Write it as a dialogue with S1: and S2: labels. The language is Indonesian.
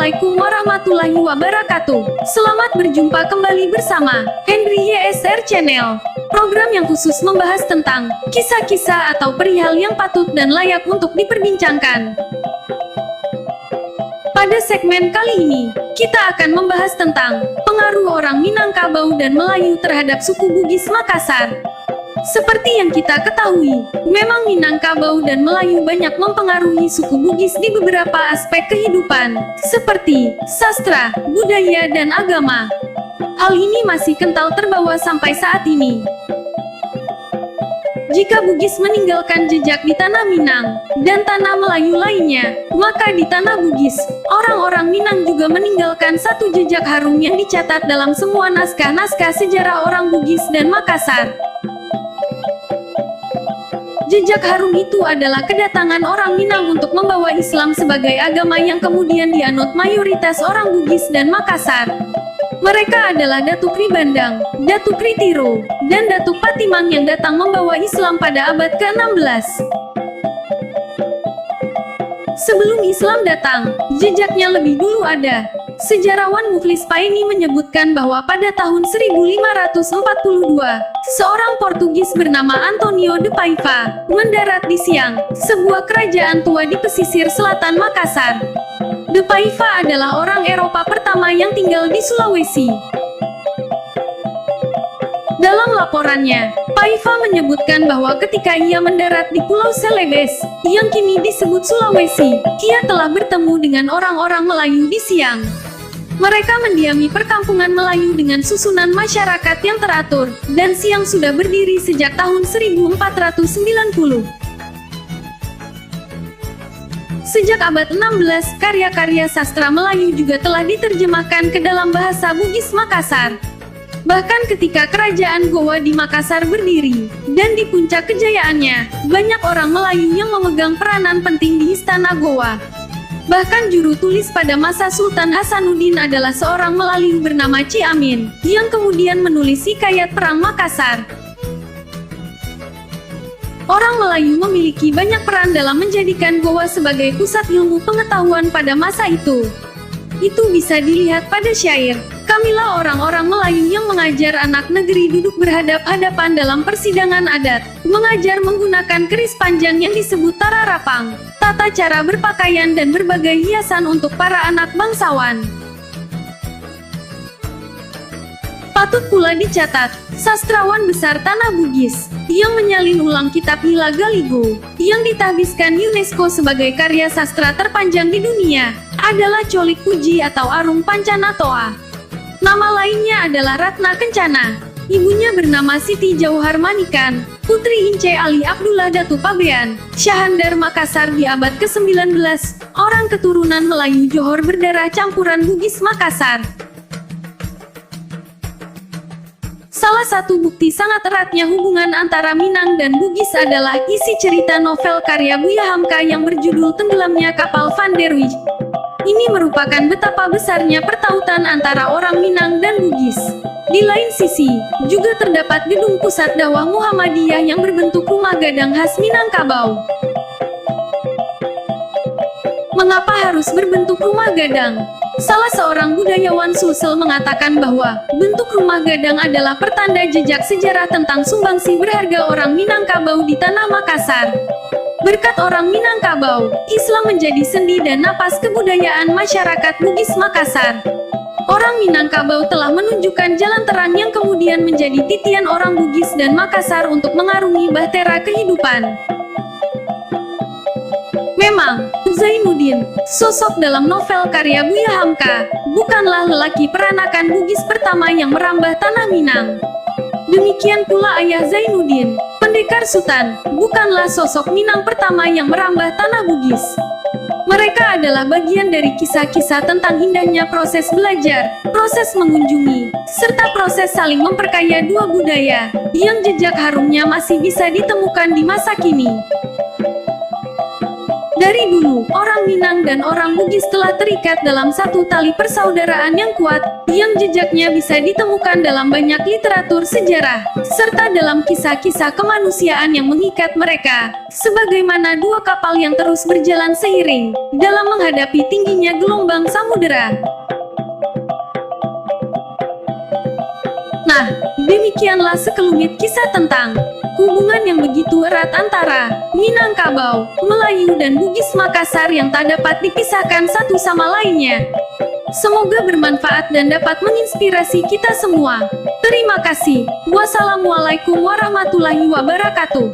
S1: Assalamualaikum warahmatullahi wabarakatuh. Selamat berjumpa kembali bersama Henry YSR Channel. Program yang khusus membahas tentang kisah-kisah atau perihal yang patut dan layak untuk diperbincangkan. Pada segmen kali ini, kita akan membahas tentang pengaruh orang Minangkabau dan Melayu terhadap suku Bugis Makassar. Seperti yang kita ketahui, memang Minangkabau dan Melayu banyak mempengaruhi suku Bugis di beberapa aspek kehidupan, seperti sastra, budaya, dan agama. Hal ini masih kental terbawa sampai saat ini. Jika Bugis meninggalkan jejak di tanah Minang dan tanah Melayu lainnya, maka di tanah Bugis, orang-orang Minang juga meninggalkan satu jejak harum yang dicatat dalam semua naskah-naskah sejarah orang Bugis dan Makassar. Jejak harum itu adalah kedatangan orang Minang untuk membawa Islam sebagai agama yang kemudian dianut mayoritas orang Bugis dan Makassar. Mereka adalah Datuk Ribandang, Datuk Ritiro, dan Datuk Patimang yang datang membawa Islam pada abad ke-16. Sebelum Islam datang, jejaknya lebih dulu ada. Sejarawan Muflis Paine menyebutkan bahwa pada tahun 1542, seorang Portugis bernama Antonio de Paiva mendarat di Siang, sebuah kerajaan tua di pesisir selatan Makassar. De Paiva adalah orang Eropa pertama yang tinggal di Sulawesi. Dalam laporannya, Paiva menyebutkan bahwa ketika ia mendarat di Pulau Celebes, yang kini disebut Sulawesi, ia telah bertemu dengan orang-orang Melayu di Siang. Mereka mendiami perkampungan Melayu dengan susunan masyarakat yang teratur, dan Siang sudah berdiri sejak tahun 1490. Sejak abad 16, karya-karya sastra Melayu juga telah diterjemahkan ke dalam bahasa Bugis Makassar. Bahkan ketika kerajaan Gowa di Makassar berdiri, dan di puncak kejayaannya, banyak orang Melayu yang memegang peranan penting di Istana Gowa. Bahkan juru tulis pada masa Sultan Hasanuddin adalah seorang Melayu bernama Ci Amin, yang kemudian menulis Hikayat Perang Makassar. Orang Melayu memiliki banyak peran dalam menjadikan Gowa sebagai pusat ilmu pengetahuan pada masa itu. Itu bisa dilihat pada syair, "Kamilah orang-orang Melayu yang mengajar anak negeri duduk berhadap-hadapan dalam persidangan adat, mengajar menggunakan keris panjang yang disebut tararapang, tata cara berpakaian dan berbagai hiasan untuk para anak bangsawan." Patut pula dicatat, sastrawan besar tanah Bugis, yang menyalin ulang kitab Hila Galigo, yang ditahbiskan UNESCO sebagai karya sastra terpanjang di dunia, adalah Colik Puji atau Arung Pancanatoa. Nama lainnya adalah Ratna Kencana. Ibunya bernama Siti Jauhar Manikan, putri Ince Ali Abdullah Datu Pabean, Syahandar Makassar di abad ke-19, orang keturunan Melayu Johor berdarah campuran Bugis Makassar. Salah satu bukti sangat eratnya hubungan antara Minang dan Bugis adalah isi cerita novel karya Buya Hamka yang berjudul Tenggelamnya Kapal Van der Wijk. Ini merupakan betapa besarnya pertautan antara orang Minang dan Bugis. Di lain sisi, juga terdapat gedung pusat dakwah Muhammadiyah yang berbentuk rumah gadang khas Minangkabau. Mengapa harus berbentuk rumah gadang? Salah seorang budayawan Sulsel mengatakan bahwa bentuk rumah gadang adalah pertanda jejak sejarah tentang sumbangsi berharga orang Minangkabau di tanah Makassar. Berkat orang Minangkabau, Islam menjadi sendi dan napas kebudayaan masyarakat Bugis Makassar. Orang Minangkabau telah menunjukkan jalan terang yang kemudian menjadi titian orang Bugis dan Makassar untuk mengarungi bahtera kehidupan. Memang, Zainuddin, sosok dalam novel karya Buya Hamka, bukanlah lelaki peranakan Bugis pertama yang merambah tanah Minang. Demikian pula ayah Zainuddin, Pendekar Sutan, bukanlah sosok Minang pertama yang merambah tanah Bugis. Mereka adalah bagian dari kisah-kisah tentang indahnya proses belajar, proses mengunjungi, serta proses saling memperkaya dua budaya, yang jejak harumnya masih bisa ditemukan di masa kini. Dari dulu, orang Minang dan orang Bugis telah terikat dalam satu tali persaudaraan yang kuat, yang jejaknya bisa ditemukan dalam banyak literatur sejarah, serta dalam kisah-kisah kemanusiaan yang mengikat mereka, sebagaimana dua kapal yang terus berjalan seiring, dalam menghadapi tingginya gelombang samudera. Nah, demikianlah sekelumit kisah tentang hubungan yang begitu erat antara Minangkabau, Melayu dan Bugis Makassar yang tak dapat dipisahkan satu sama lainnya. Semoga bermanfaat dan dapat menginspirasi kita semua. Terima kasih. Wassalamualaikum warahmatullahi wabarakatuh.